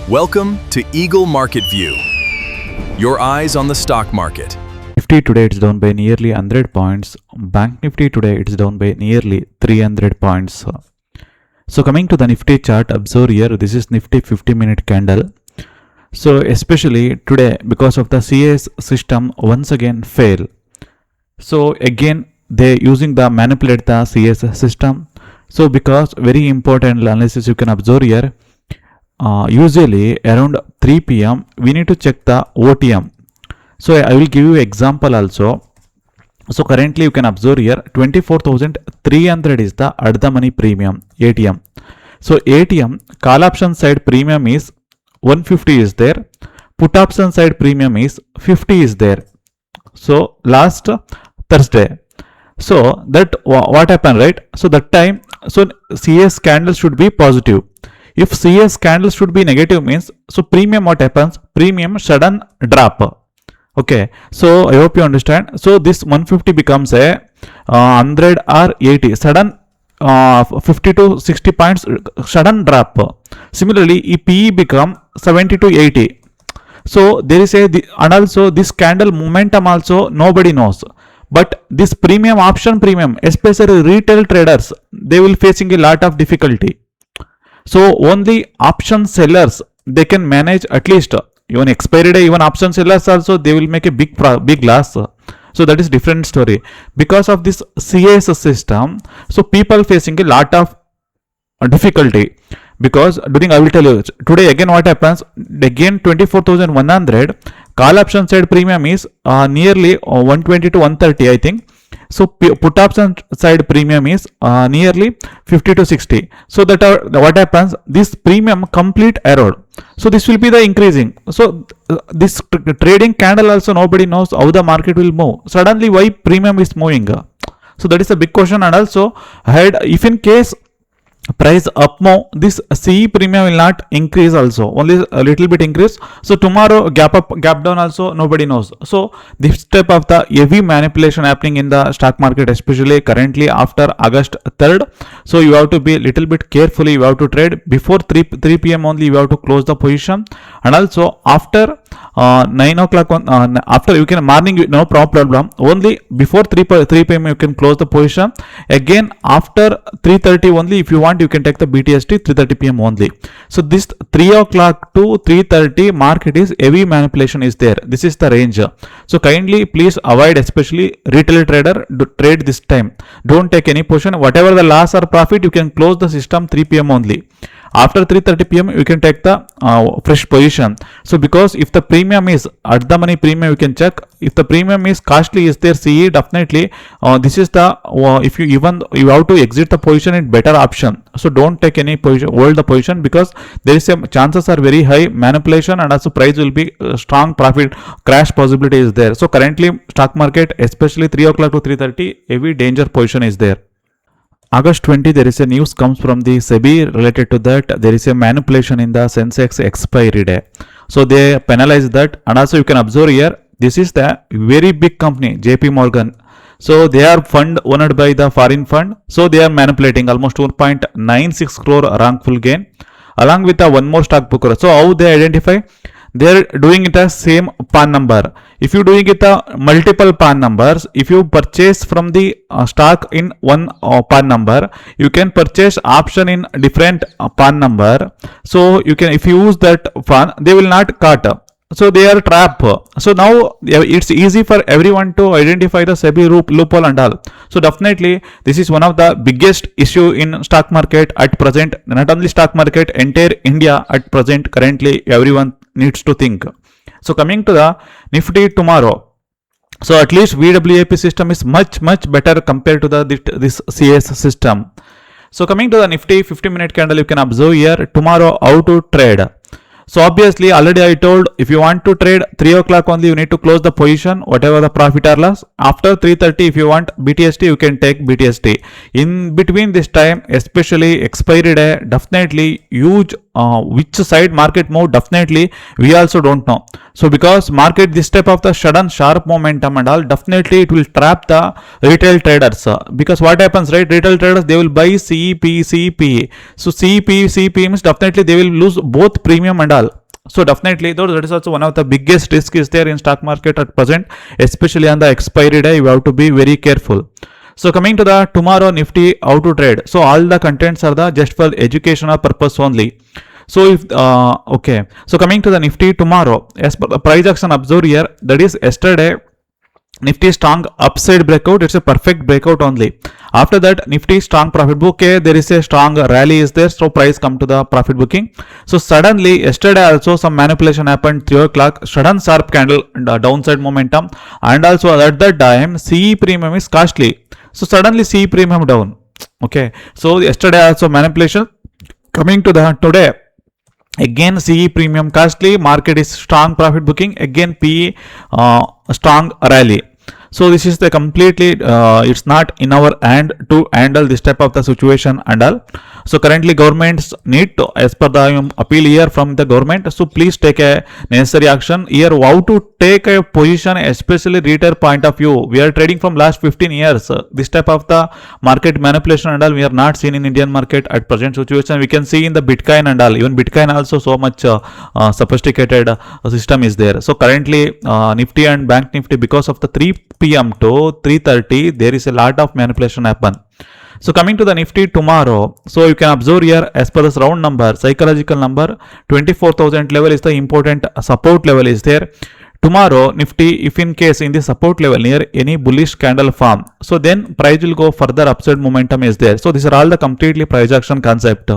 Welcome to Eagle Market View. Your eyes on the stock market. Nifty today it's down by nearly 100 points. Bank Nifty today it's down by nearly 300 points. So coming to the Nifty chart, observe here, this is Nifty 50-minute candle. So especially today, because of the CAS system once again fail. So again they using the manipulate the CAS system. So because very important analysis you can observe here, usually around 3 p.m. we need to check the OTM. So I will give you example also. So currently you can observe here 24,300 is the at the money premium ATM. So ATM call option side premium is 150 is there, put option side premium is 50 is there. So last Thursday. So that what happened, right? So that time, so CS candle should be positive. If CS candle should be negative means, so premium what happens? Premium sudden drop. Okay, so I hope you understand. So this 150 becomes a 100 or 80 sudden 50 to 60 points sudden drop. Similarly, PE become 70 to 80. So there is a, and also this candle momentum also nobody knows. But this premium option premium, especially retail traders, they will facing a lot of difficulty. So only option sellers, they can manage at least even expiry day, even option sellers also, they will make a big loss. So that is different story. Because of this CAS system, so people facing a lot of difficulty. Because during, I will tell you, today again what happens, again 24,100, call option side premium is nearly 120 to 130 I think. So put option side premium is nearly 50 to 60. So that what happens, this premium complete error. So this will be the increasing. So this trading candle also nobody knows how the market will move. Suddenly why premium is moving? So that is a big question. And also ahead, if in case price up more, this CE premium will not increase also, only a little bit increase. So tomorrow gap up, gap down also nobody knows. So this type of the heavy manipulation happening in the stock market, especially currently after August 3rd. So you have to be a little bit carefully, you have to trade before 3 p.m. only, you have to close the position. And also after 9 o'clock after you can morning, no problem, only before 3 p.m. you can close the position. Again after 3:30 only, if you want, you can take the BTST 3:30 p.m. only. So this 3 o'clock to 3:30 market is heavy manipulation is there. This is the range. So kindly please avoid, especially retail trader, trade this time. Don't take any position. Whatever the loss or profit, you can close the system 3 p.m. only. After 3:30 p.m. you can take the fresh position. So because if the premium is at the money premium, you can check. If the premium is costly is there CE, definitely this is the if you even you have to exit the position in better option. So don't take any position, hold the position, because there is a chances are very high manipulation, and also price will be strong profit crash possibility is there. So currently stock market, especially 3 o'clock to 3:30, heavy danger position is there. August 20, there is a news comes from the SEBI related to that. There is a manipulation in the Sensex expiry day. So they penalize that. And also you can observe here, this is the very big company, JP Morgan. So they are fund owned by the foreign fund. So they are manipulating almost 2.96 crore wrongful gain, along with the one more stock broker. So how they identify? They are doing it as same PAN number. If you doing it multiple PAN numbers, if you purchase from the stock in one PAN number, you can purchase option in different PAN number. So you can, if you use that PAN, they will not cut. So they are trap. So now it's easy for everyone to identify the SEBI loophole and all. So definitely this is one of the biggest issue in stock market at present. Not only stock market, entire India at present, currently everyone needs to think. So coming to the Nifty tomorrow. So at least VWAP system is much better compared to this CS system. So coming to the Nifty 50-minute candle, you can observe here tomorrow how to trade. So obviously already I told, if you want to trade 3 o'clock only, you need to close the position, whatever the profit or loss. After 3:30, if you want BTST, you can take BTST. In between this time, especially expiry day, definitely huge which side market move, definitely we also don't know. So because market this type of the sudden sharp momentum and all, definitely it will trap the retail traders. Because what happens, right? Retail traders, they will buy CP. So CP means definitely they will lose both premium and all. So definitely, though, that is also one of the biggest risk is there in stock market at present, especially on the expiry day. You have to be very careful. So coming to the tomorrow Nifty how to trade. So all the contents are the just for educational purpose only. So if okay, so coming to the Nifty tomorrow, as per the price action observed here, that is yesterday Nifty strong upside breakout, it's a perfect breakout only. After that, Nifty strong profit book, okay, there is a strong rally is there, so price come to the profit booking. So suddenly, yesterday also some manipulation happened, 3 o'clock, sudden sharp candle downside momentum, and also at that time, CE premium is costly. So suddenly CE premium down, okay. So yesterday also manipulation, coming to the today, again CE premium costly, market is strong profit booking, again PE strong rally. So this is the completely it's not in our hand to handle this type of the situation and all. So currently governments need to, as per the appeal here from the government, so please take a necessary action here. How to take a position, especially retail point of view. We are trading from last 15 years. This type of the market manipulation and all we are not seen in Indian market at present situation. We can see in the Bitcoin and all. Even Bitcoin also so much sophisticated system is there. So currently Nifty and Bank Nifty, because of the 3 p.m. to 3:30, there is a lot of manipulation happen. So coming to the Nifty tomorrow, so you can observe here as per this round number, psychological number, 24,000 level is the important support level is there. Tomorrow Nifty, if in case in the support level near any bullish candle form, so then price will go further upside momentum is there. So these are all the completely price action concept.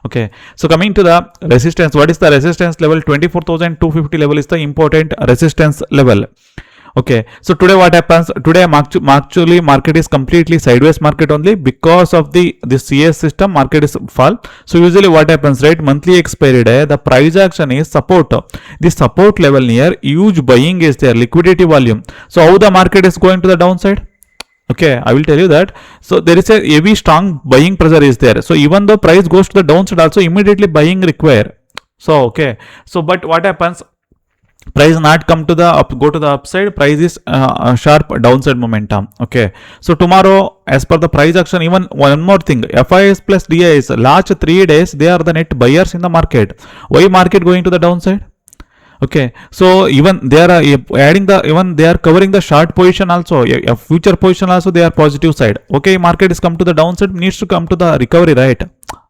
Okay, so coming to the resistance, what is the resistance level? 24,250 level is the important resistance level. Okay, so today what happens? Today actually market is completely sideways market only because of the CS system. Market is fall. So usually what happens, right? Monthly expiry day, the price action is support. The support level near huge buying is there, liquidity volume. So how the market is going to the downside? Okay, I will tell you that. So there is a heavy strong buying pressure is there. So even though price goes to the downside, also immediately buying require. So okay, so but what happens? Price not come to the up, go to the upside, price is sharp downside momentum. Okay, so tomorrow as per the price action, even one more thing, FIS plus DIS last 3 days they are the net buyers in the market. Why market going to the downside? Okay, so even they are adding the, even they are covering the short position also, a future position also they are positive side. Okay, market is come to the downside, needs to come to the recovery, right?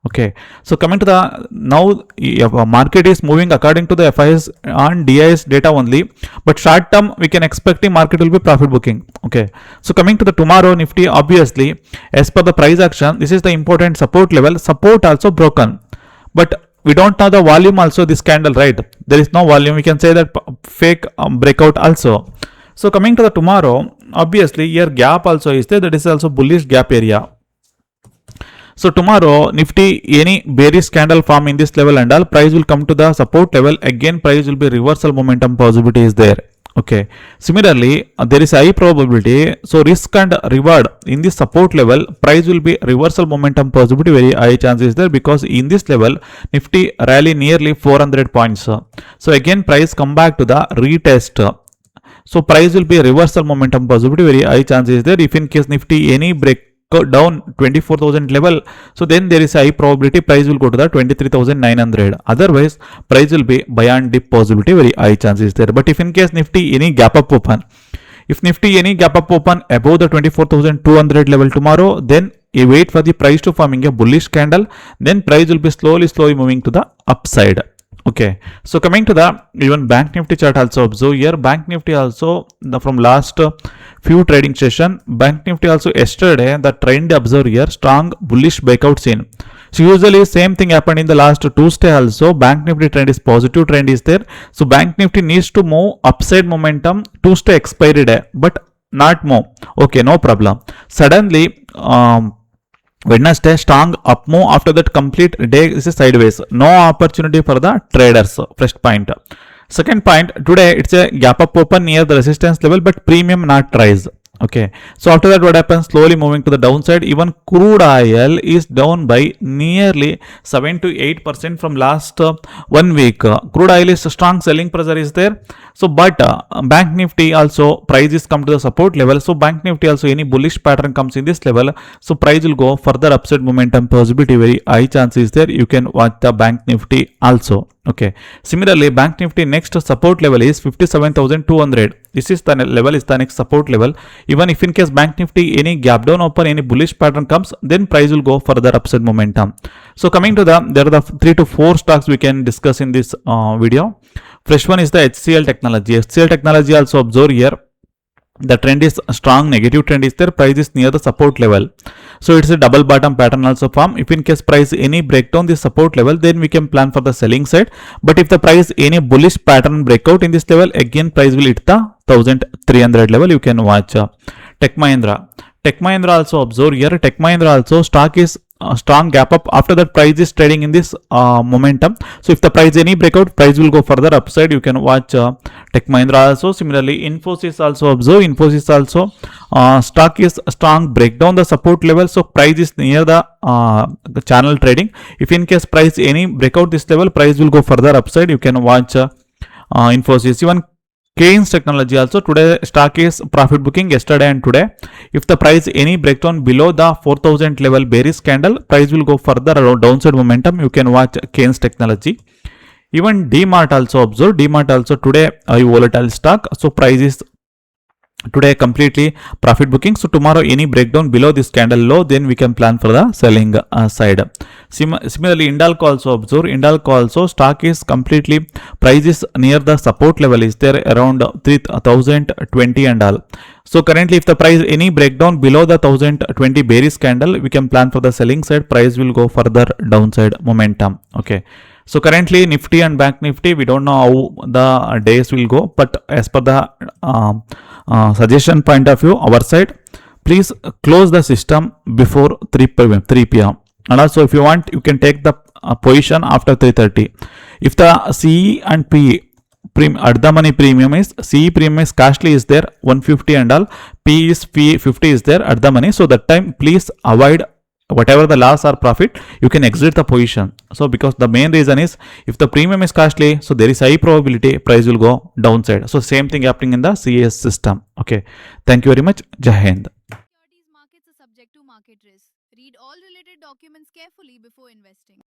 Okay, so coming to the now market is moving according to the FIS and DIS data only, but short term we can expecting market will be profit booking. Okay, so coming to the tomorrow Nifty, obviously as per the price action, this is the important support level, support also broken, but we don't know the volume also this candle, right? There is no volume, we can say that fake breakout also. So coming to the tomorrow, obviously here gap also is there, that is also bullish gap area. So tomorrow Nifty any bearish candle form in this level and all, price will come to the support level, again price will be reversal momentum possibility is there. Okay, similarly there is high probability, so risk and reward in this support level, price will be reversal momentum possibility, very high chance is there, because in this level Nifty rally nearly 400 points. So again price come back to the retest, so price will be reversal momentum possibility, very high chance is there. If in case Nifty any break down 24,000 level, so then there is a high probability price will go to the 23,900. Otherwise price will be buy and dip possibility, very high chances there. But if in case Nifty any gap up open, if Nifty any gap up open above the 24,200 level tomorrow, then you wait for the price to forming a bullish candle, then price will be slowly moving to the upside. Okay, so coming to the even Bank Nifty chart also observe here. Bank Nifty also from last few trading session, Bank Nifty also yesterday the trend observe here, strong bullish breakout seen. So usually same thing happened in the last Tuesday also. Bank Nifty trend is positive trend is there. So Bank Nifty needs to move upside momentum Tuesday expiry day, but not move. Okay, no problem. Suddenly Wednesday strong up move, after that complete day is a sideways, no opportunity for the traders. First point. Second point, today it's a gap up open near the resistance level, but premium not rise. Okay, so after that, what happens? Slowly moving to the downside. Even crude oil is down by nearly 7 to 8% from last 1 week. Crude oil is strong selling pressure is there. So, but Bank Nifty also prices come to the support level. So, Bank Nifty also any bullish pattern comes in this level. So, price will go further upside momentum possibility very high chance is there. You can watch the Bank Nifty also. Okay. Similarly, Bank Nifty next support level is 57,200. This is the level is the next support level. Even if in case Bank Nifty any gap down open, any bullish pattern comes, then price will go further upside momentum. So coming to there are the 3 to 4 stocks we can discuss in this video. First one is the HCL Technology. HCL Technology also observe here. The trend is strong, negative trend is there, price is near the support level. So it's a double bottom pattern also form. If in case price any breakdown this support level, then we can plan for the selling side. But if the price any bullish pattern breakout in this level, again price will hit the 1300 level. You can watch Tech Mahindra. Tech Mahindra also observe here. Tech Mahindra also stock is a strong gap up. After that price is trading in this momentum. So if the price any breakout, price will go further upside. You can watch Tech Mahindra also. Similarly, Infosys also observe. Infosys also stock is strong breakdown the support level. So price is near the channel trading. If in case price any breakout this level, price will go further upside. You can watch Infosys. Even Keynes Technology also today stock is profit booking yesterday and today. If the price any breakdown below the 4000 level bearish candle, price will go further around downside momentum. You can watch Keynes Technology. Even DMart also observe. DMart also today a volatile stock. So price is today completely profit booking. So tomorrow any breakdown below this candle low, then we can plan for the selling side. Similarly, Indalco also observe. Indalco also stock is completely price is near the support level is there around 3020 and all. So currently if the price any breakdown below the 1020 bearish candle, we can plan for the selling side. Price will go further downside momentum. Okay. So currently Nifty and Bank Nifty, we don't know how the days will go, but as per the suggestion point of view, our side, please close the system before 3 p.m. And also if you want, you can take the position after 3:30. If the CE and PE at the money premium is CE premium is costly is there 150 and all, PE is 50 is there at the money. So that time please avoid whatever the loss or profit, you can exit the position. So because the main reason is if the premium is costly, so there is high probability price will go downside. So same thing happening in the CAS system. Okay. Thank you very much. Jai Hind. Securities markets are subject to market risk. Read all related documents carefully before investing.